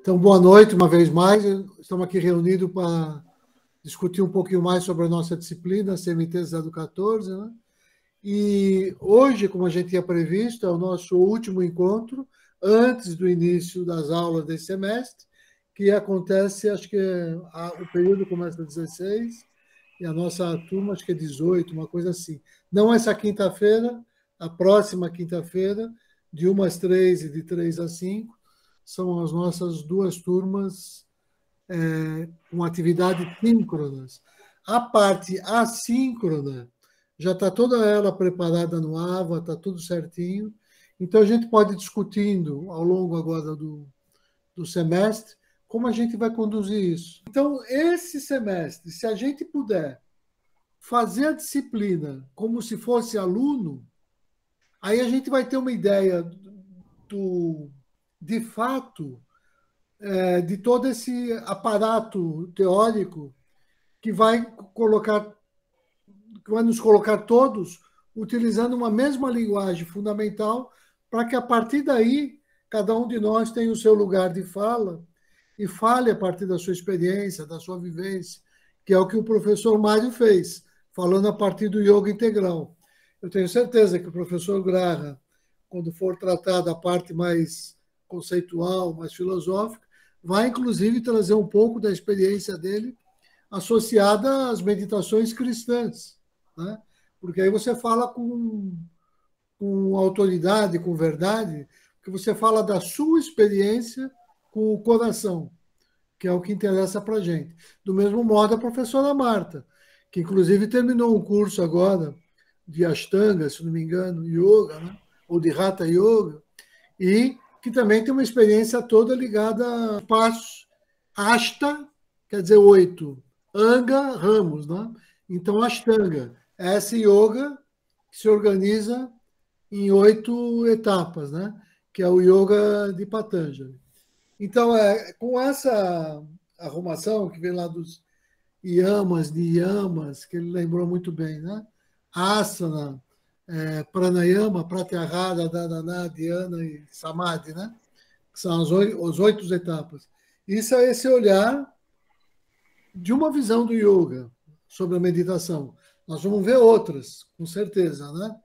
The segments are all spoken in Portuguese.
Então, boa noite uma vez mais. Estamos aqui reunidos para discutir um pouquinho mais sobre a nossa disciplina, CMT 014, né? E hoje, como a gente tinha previsto, é o nosso último encontro antes do início das aulas desse semestre, que acontece, acho que o período começa às 16 e a nossa turma acho que é 18, uma coisa assim. Não essa quinta-feira, a próxima quinta-feira, de 1 às 3 e de 3 às 5, são as nossas duas turmas com atividades síncronas. A parte assíncrona já está toda ela preparada no AVA, está tudo certinho. Então, a gente pode ir discutindo ao longo agora do semestre como a gente vai conduzir isso. Então, esse semestre, se a gente puder fazer a disciplina como se fosse aluno, aí a gente vai ter uma ideia de fato, de todo esse aparato teórico que vai nos colocar todos utilizando uma mesma linguagem fundamental para que, a partir daí, cada um de nós tenha o seu lugar de fala e fale a partir da sua experiência, da sua vivência, que é o que o professor Mário fez, falando a partir do yoga integral. Eu tenho certeza que o professor Graham, quando for tratar da parte mais conceitual, mais filosófica, vai, inclusive, trazer um pouco da experiência dele associada às meditações cristãs, né? Porque aí você fala com autoridade, com verdade, porque você fala da sua experiência com o coração, que é o que interessa para a gente. Do mesmo modo, a professora Marta, que inclusive terminou um curso agora de Ashtanga, se não me engano, Yoga, né? Ou de Hatha Yoga, e que também tem uma experiência toda ligada a passos. Ashta quer dizer 8, Anga, ramos, né? Então, Ashtanga é esse yoga que se organiza em 8 etapas, né? Que é o yoga de Patanjali. Então, com essa arrumação que vem lá dos yamas, niyamas, que ele lembrou muito bem, né? Asana, pranayama, pratyahara, dharana, dhyana e samadhi, né? Que são as 8 etapas. Isso é esse olhar de uma visão do yoga sobre a meditação. Nós vamos ver outras, com certeza, né?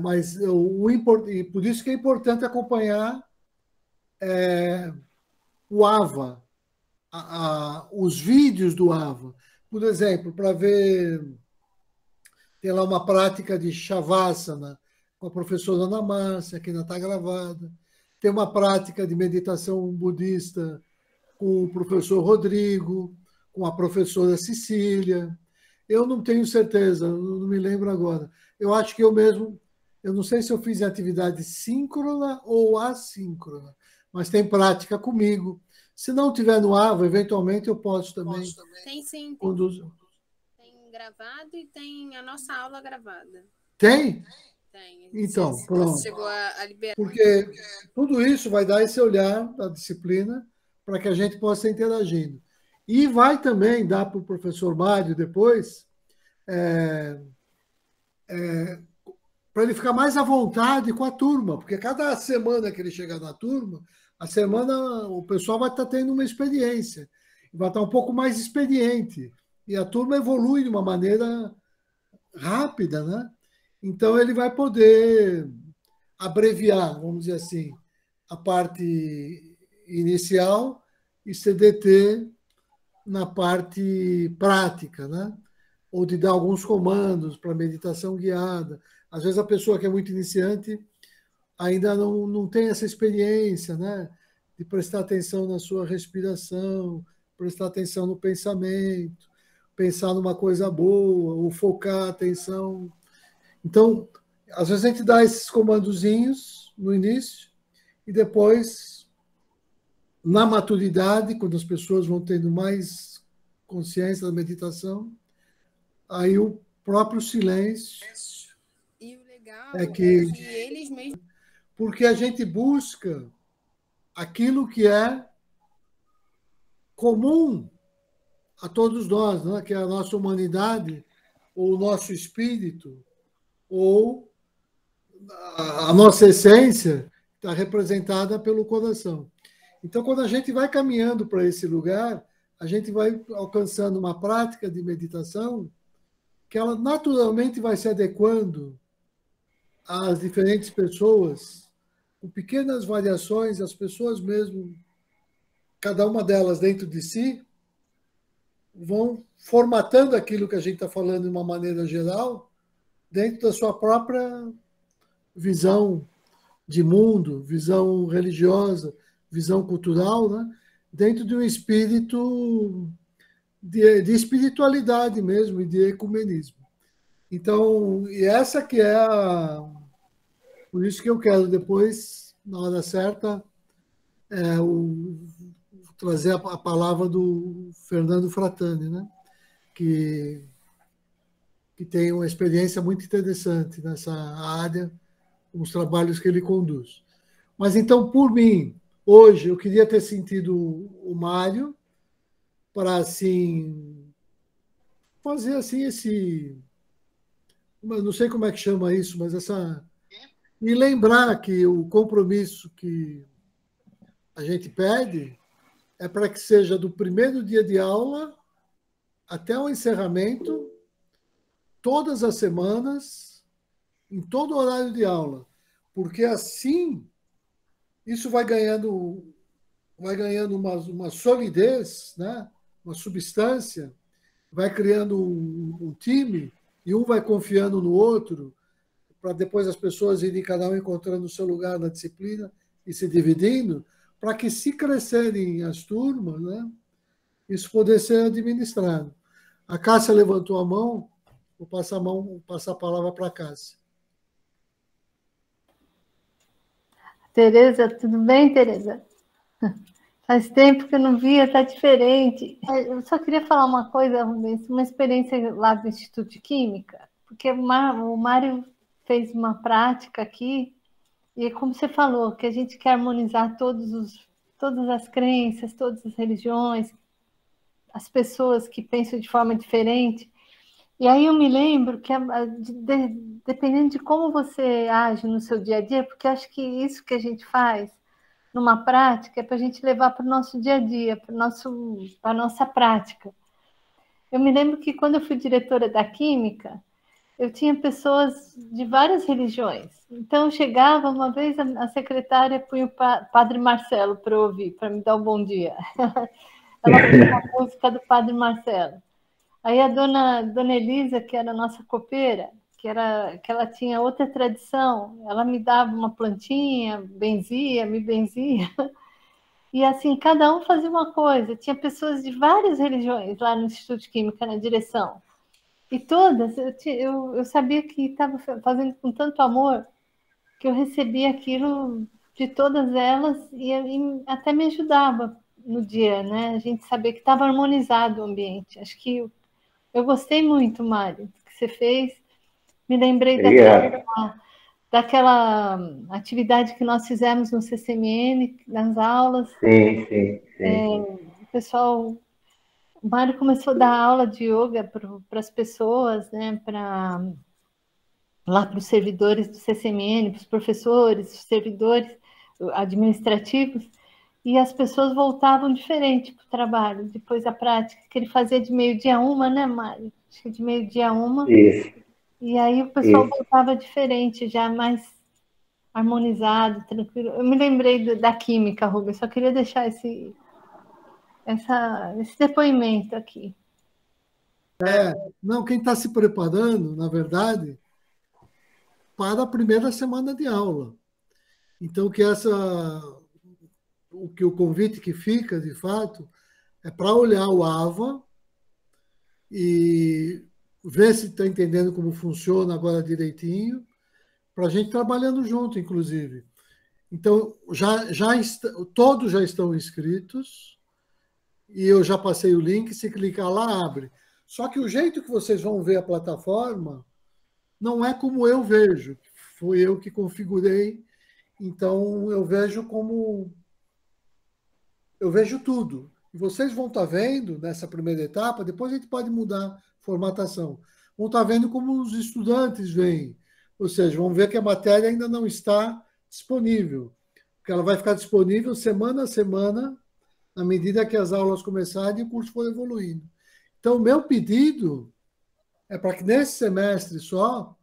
Mas e por isso que é importante acompanhar o AVA, os vídeos do AVA. Por exemplo, para ver, tem lá uma prática de Shavasana com a professora Ana Márcia, que ainda está gravada. Tem uma prática de meditação budista com o professor Rodrigo, com a professora Cecília. Eu não tenho certeza, não me lembro agora. Eu acho que eu mesmo, eu não sei se eu fiz em atividade síncrona ou assíncrona, mas tem prática comigo. Se não tiver no AVA, eventualmente eu posso também. Tem sim. Tem gravado e tem a nossa aula gravada. Tem? Tem. Então, pronto. Chegou a liberar. Porque tudo isso vai dar esse olhar da disciplina para que a gente possa ir interagindo. E vai também dar para o professor Mário depois, para ele ficar mais à vontade com a turma, porque cada semana que ele chegar na turma, o pessoal vai estar tendo uma experiência, vai estar um pouco mais experiente, e a turma evolui de uma maneira rápida, né? Então ele vai poder abreviar, vamos dizer assim, a parte inicial e se deter na parte prática, né? Ou de dar alguns comandos para meditação guiada. Às vezes a pessoa que é muito iniciante ainda não tem essa experiência, né? De prestar atenção na sua respiração, prestar atenção no pensamento, pensar numa coisa boa, ou focar a atenção. Então, às vezes a gente dá esses comandozinhos no início e depois, na maturidade, quando as pessoas vão tendo mais consciência da meditação, aí o próprio silêncio e o legal é que eles mesmos... Porque a gente busca aquilo que é comum a todos nós, né? Que é a nossa humanidade, ou o nosso espírito, ou a nossa essência está representada pelo coração. Então, quando a gente vai caminhando para esse lugar, a gente vai alcançando uma prática de meditação que ela naturalmente vai se adequando às diferentes pessoas, com pequenas variações, as pessoas mesmo, cada uma delas dentro de si, vão formatando aquilo que a gente está falando de uma maneira geral, dentro da sua própria visão de mundo, visão religiosa, visão cultural, né? Dentro de um espírito de espiritualidade mesmo e de ecumenismo. Então, e essa que é por isso que eu quero depois, na hora certa, trazer a palavra do Fernando Fratani, né? que tem uma experiência muito interessante nessa área, os trabalhos que ele conduz. Mas então, por mim, hoje eu queria ter sentido o Mário para assim fazer assim esse, não sei como é que chama isso, mas essa e lembrar que o compromisso que a gente pede é para que seja do primeiro dia de aula até o encerramento, todas as semanas, em todo horário de aula, porque assim isso vai ganhando uma solidez, né? Uma substância, vai criando um time e um vai confiando no outro, para depois as pessoas irem cada um encontrando o seu lugar na disciplina e se dividindo, para que se crescerem as turmas, né? Isso poder ser administrado. A Cássia levantou a mão, vou passar a palavra para a Cássia. Tereza, tudo bem, Tereza? Faz tempo que eu não via, está diferente. Eu só queria falar uma coisa, Rubens, uma experiência lá do Instituto de Química, porque o Mário fez uma prática aqui, e como você falou, que a gente quer harmonizar todas as crenças, todas as religiões, as pessoas que pensam de forma diferente. E aí eu me lembro que, dependendo de como você age no seu dia a dia, porque acho que isso que a gente faz numa prática é para a gente levar para o nosso dia a dia, para a nossa prática. Eu me lembro que quando eu fui diretora da Química, eu tinha pessoas de várias religiões. Então, chegava, uma vez a secretária punha o Padre Marcelo para ouvir, para me dar um bom dia. Ela punha a música do Padre Marcelo. Aí a dona Elisa, que era a nossa copeira, que ela tinha outra tradição, ela me dava uma plantinha, me benzia. E assim, cada um fazia uma coisa. Tinha pessoas de várias religiões lá no Instituto de Química, na direção. E todas, eu sabia que estava fazendo com tanto amor que eu recebia aquilo de todas elas e até me ajudava no dia, né? A gente sabia que estava harmonizado o ambiente. Acho que eu gostei muito, Mário, do que você fez. Me lembrei daquela atividade que nós fizemos no CCMN, nas aulas. Sim. O pessoal... O Mário começou a dar aula de yoga para as pessoas, né? Lá para os servidores do CCMN, para os professores, os servidores administrativos, e as pessoas voltavam diferente para o trabalho, depois da prática, que ele fazia de meio-dia a 1, né, Mário? Acho que de meio-dia a 1. Isso. E aí o pessoal voltava diferente, já mais harmonizado, tranquilo. Eu me lembrei da química, Rubens, só queria deixar esse depoimento aqui. Não, quem está se preparando, na verdade, para a primeira semana de aula. Então, o convite que fica, de fato, é para olhar o AVA e ver se está entendendo como funciona agora direitinho, para a gente trabalhando junto, inclusive. Então, todos já estão inscritos e eu já passei o link, se clicar lá, abre. Só que o jeito que vocês vão ver a plataforma não é como eu vejo. Foi eu que configurei, então eu vejo tudo. E vocês vão estar vendo nessa primeira etapa, depois a gente pode mudar a formatação. Vão estar vendo como os estudantes veem. Ou seja, vão ver que a matéria ainda não está disponível. porque ela vai ficar disponível semana a semana, na medida que as aulas começarem e o curso for evoluindo. Então, o meu pedido é para que nesse semestre só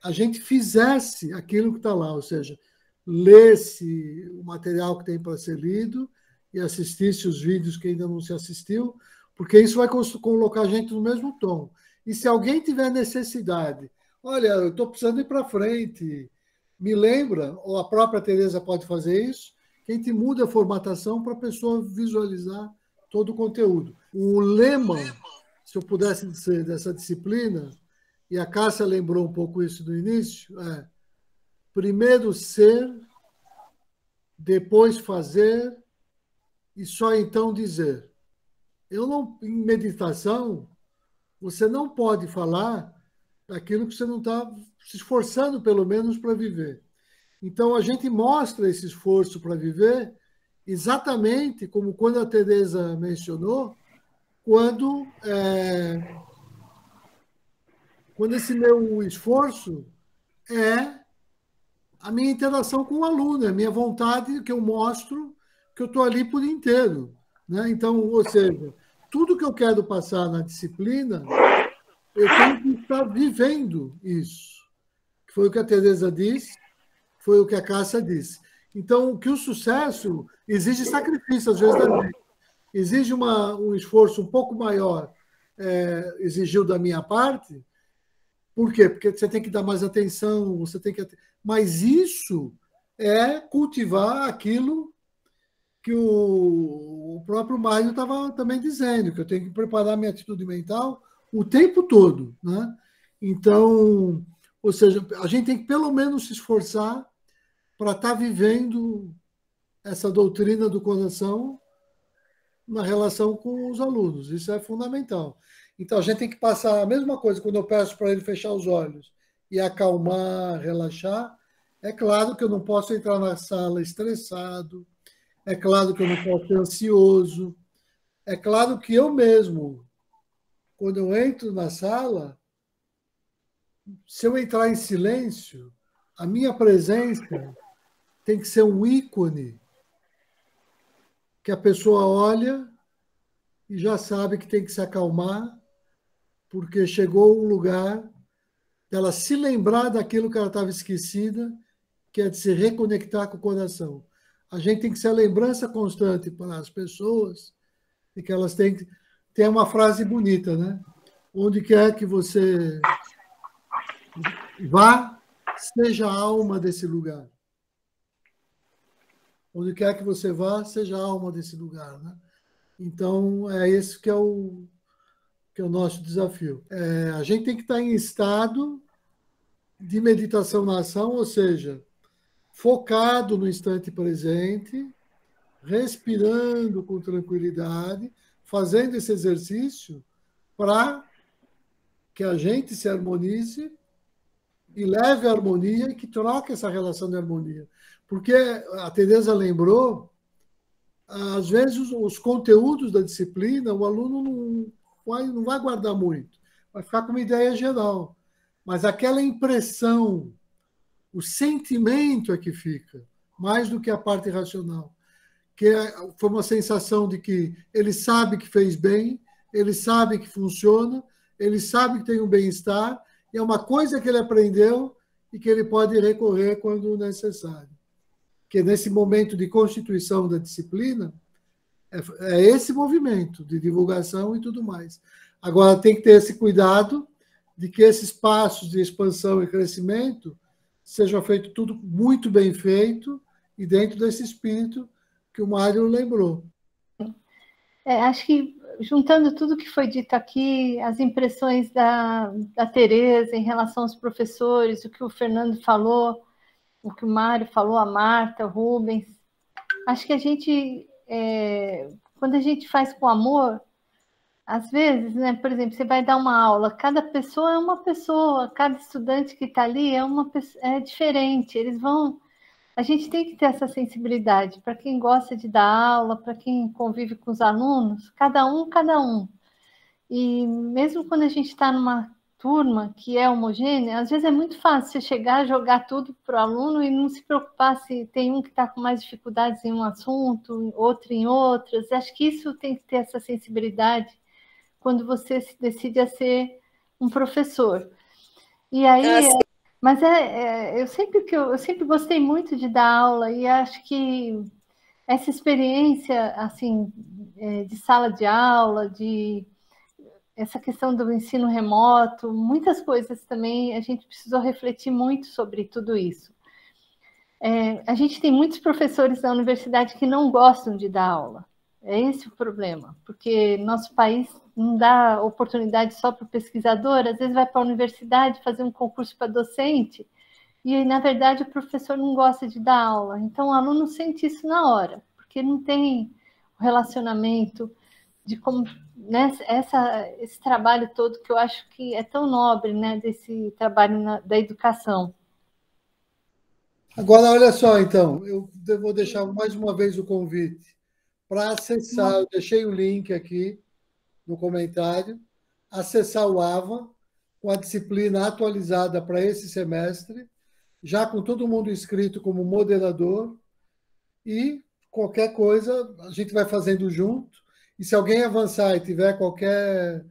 a gente fizesse aquilo que está lá, ou seja, lesse o material que tem para ser lido e assistisse os vídeos que ainda não se assistiu, porque isso vai colocar a gente no mesmo tom. E se alguém tiver necessidade, olha, eu estou precisando ir para frente, me lembra, ou a própria Tereza pode fazer isso, que a gente muda a formatação para a pessoa visualizar todo o conteúdo. O lema, se eu pudesse dizer, dessa disciplina, e a Cássia lembrou um pouco isso no início, é primeiro ser, depois fazer e só então dizer. Em meditação, você não pode falar daquilo que você não está se esforçando, pelo menos, para viver. Então, a gente mostra esse esforço para viver exatamente como quando a Tereza mencionou, quando esse meu esforço é a minha interação com o aluno, a minha vontade que eu mostro que eu estou ali por inteiro. Né? Então, ou seja, tudo que eu quero passar na disciplina, eu tenho que estar vivendo isso. Foi o que a Tereza disse, foi o que a Cássia disse. Então, que o sucesso exige sacrifício, às vezes, da gente. Exige um esforço um pouco maior, exigiu da minha parte. Por quê? Porque você tem que dar mais atenção, você tem que... Mas isso é cultivar aquilo que o próprio Mário estava também dizendo, que eu tenho que preparar minha atitude mental o tempo todo. Né? Então, ou seja, a gente tem que pelo menos se esforçar para estar vivendo essa doutrina do coração na relação com os alunos. Isso é fundamental. Então, a gente tem que passar a mesma coisa quando eu peço para ele fechar os olhos e acalmar, relaxar. É claro que eu não posso entrar na sala estressado, é claro que eu não posso ser ansioso, é claro que eu mesmo, quando eu entro na sala, se eu entrar em silêncio, a minha presença tem que ser um ícone que a pessoa olha e já sabe que tem que se acalmar, porque chegou um lugar dela se lembrar daquilo que ela estava esquecida, que é de se reconectar com o coração. A gente tem que ser a lembrança constante para as pessoas e que elas têm que ter uma frase bonita, né? Onde quer que você vá, seja a alma desse lugar. Onde quer que você vá, seja a alma desse lugar, né? Então, é esse que é o nosso desafio. A gente tem que estar em estado de meditação na ação, ou seja, focado no instante presente, respirando com tranquilidade, fazendo esse exercício para que a gente se harmonize e leve a harmonia e que troque essa relação de harmonia. Porque a Tereza lembrou, às vezes os conteúdos da disciplina, o aluno não vai guardar muito, vai ficar com uma ideia geral. Mas aquela impressão, o sentimento é que fica, mais do que a parte racional. Que foi uma sensação de que ele sabe que fez bem, ele sabe que funciona, ele sabe que tem um bem-estar, e é uma coisa que ele aprendeu e que ele pode recorrer quando necessário. Que nesse momento de constituição da disciplina, é esse movimento de divulgação e tudo mais. Agora, tem que ter esse cuidado de que esses passos de expansão e crescimento sejam feitos tudo muito bem feito e dentro desse espírito que o Mário lembrou. Acho que, juntando tudo que foi dito aqui, as impressões da Tereza em relação aos professores, o que o Fernando falou, o que o Mário falou, a Marta, o Rubens, acho que a gente, quando a gente faz com amor, às vezes, né, por exemplo, você vai dar uma aula, cada pessoa é uma pessoa, cada estudante que está ali é diferente, a gente tem que ter essa sensibilidade, para quem gosta de dar aula, para quem convive com os alunos, cada um. E mesmo quando a gente está numa turma que é homogênea, às vezes é muito fácil você chegar, jogar tudo para o aluno e não se preocupar se tem um que está com mais dificuldades em um assunto, outro em outras. Acho que isso tem que ter essa sensibilidade quando você se decide a ser um professor. E aí, mas eu sempre gostei muito de dar aula e acho que essa experiência assim de sala de aula, de essa questão do ensino remoto, muitas coisas também a gente precisou refletir muito sobre tudo isso. A gente tem muitos professores da universidade que não gostam de dar aula. É esse o problema, porque nosso país não dá oportunidade só para o pesquisador, às vezes vai para a universidade fazer um concurso para docente, e na verdade o professor não gosta de dar aula. Então o aluno sente isso na hora, porque não tem o relacionamento de como, né, esse trabalho todo que eu acho que é tão nobre, né, desse trabalho da educação. Agora, olha só, então, eu vou deixar mais uma vez o convite para acessar, eu deixei o link aqui no comentário, acessar o AVA com a disciplina atualizada para esse semestre, já com todo mundo inscrito como moderador, e qualquer coisa a gente vai fazendo junto. E se alguém avançar e tiver qualquer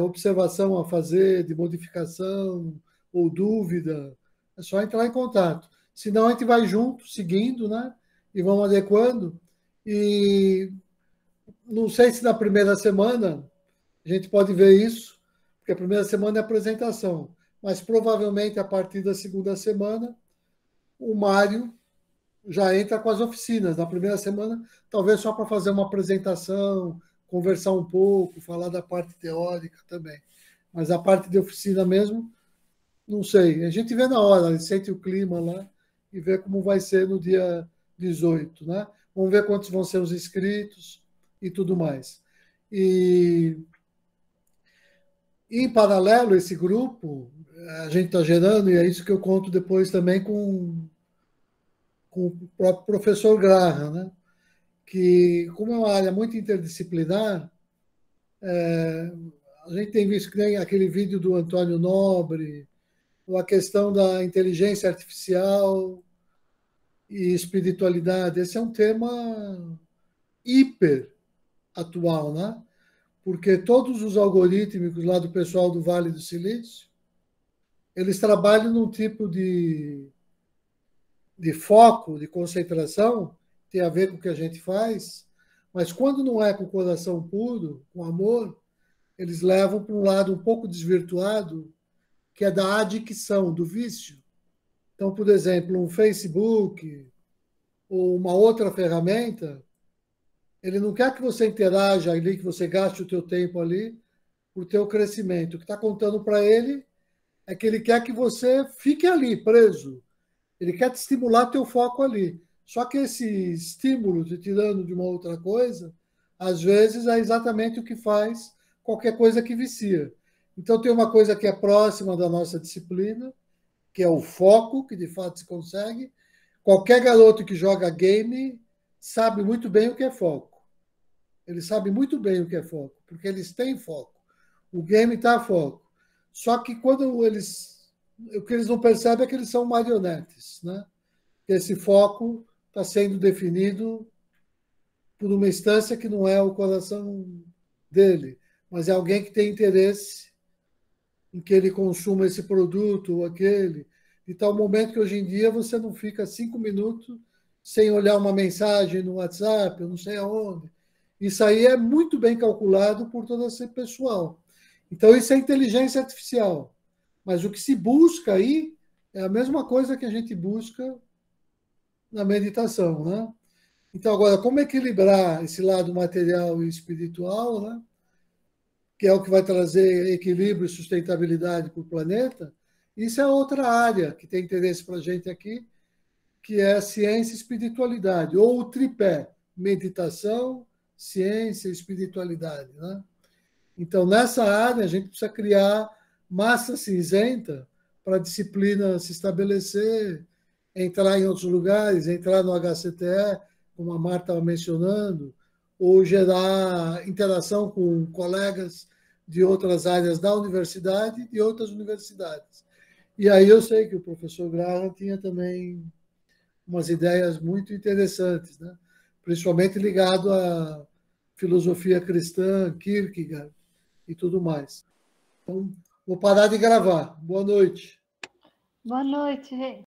observação a fazer de modificação ou dúvida, é só entrar em contato. Senão a gente vai junto, seguindo, né? E vamos adequando. E não sei se na primeira semana a gente pode ver isso, porque a primeira semana é apresentação, mas provavelmente a partir da segunda semana o Mário já entra com as oficinas. Na primeira semana, talvez só para fazer uma apresentação, conversar um pouco, falar da parte teórica também. Mas a parte de oficina mesmo, não sei. A gente vê na hora, sente o clima lá e vê como vai ser no dia 18, né? Vamos ver quantos vão ser os inscritos e tudo mais. E em paralelo, esse grupo, a gente está gerando, e é isso que eu conto depois também com o próprio professor Graham, né? Que, como é uma área muito interdisciplinar, a gente tem visto que nem aquele vídeo do Antônio Nobre, ou a questão da inteligência artificial e espiritualidade. Esse é um tema hiper atual, né? Porque todos os algorítmicos lá do pessoal do Vale do Silício, eles trabalham num tipo de foco, de concentração, tem a ver com o que a gente faz, mas quando não é com o coração puro, com amor, eles levam para um lado um pouco desvirtuado, que é da adicção, do vício. Então, por exemplo, um Facebook ou uma outra ferramenta, ele não quer que você interaja ali, que você gaste o teu tempo ali, para o teu crescimento. O que está contando para ele é que ele quer que você fique ali, preso. Ele quer te estimular teu foco ali. Só que esse estímulo te tirando de uma outra coisa, às vezes é exatamente o que faz qualquer coisa que vicia. Então tem uma coisa que é próxima da nossa disciplina, que é o foco, que de fato se consegue. Qualquer garoto que joga game sabe muito bem o que é foco. Ele sabe muito bem o que é foco, porque eles têm foco. O game está a foco. Só que quando o que eles não percebem é que eles são marionetes, né? Esse foco está sendo definido por uma instância que não é o coração dele, mas é alguém que tem interesse em que ele consuma esse produto ou aquele, de tal momento que hoje em dia você não fica 5 minutos sem olhar uma mensagem no WhatsApp, eu não sei aonde. Isso aí é muito bem calculado por todo esse pessoal. Então, isso é inteligência artificial. Mas o que se busca aí é a mesma coisa que a gente busca na meditação, né? Então, agora, como equilibrar esse lado material e espiritual, né? Que é o que vai trazer equilíbrio e sustentabilidade para o planeta, isso é outra área que tem interesse para a gente aqui, que é a ciência e espiritualidade, ou o tripé, meditação, ciência e espiritualidade, né? Então, nessa área, a gente precisa criar massa cinzenta para a disciplina se estabelecer, entrar em outros lugares, entrar no HCTE, como a Marta estava mencionando, ou gerar interação com colegas de outras áreas da universidade e de outras universidades. E aí eu sei que o professor Graham tinha também umas ideias muito interessantes, né? Principalmente ligado à filosofia cristã, Kierkegaard e tudo mais. Então, vou parar de gravar. Boa noite. Boa noite, gente.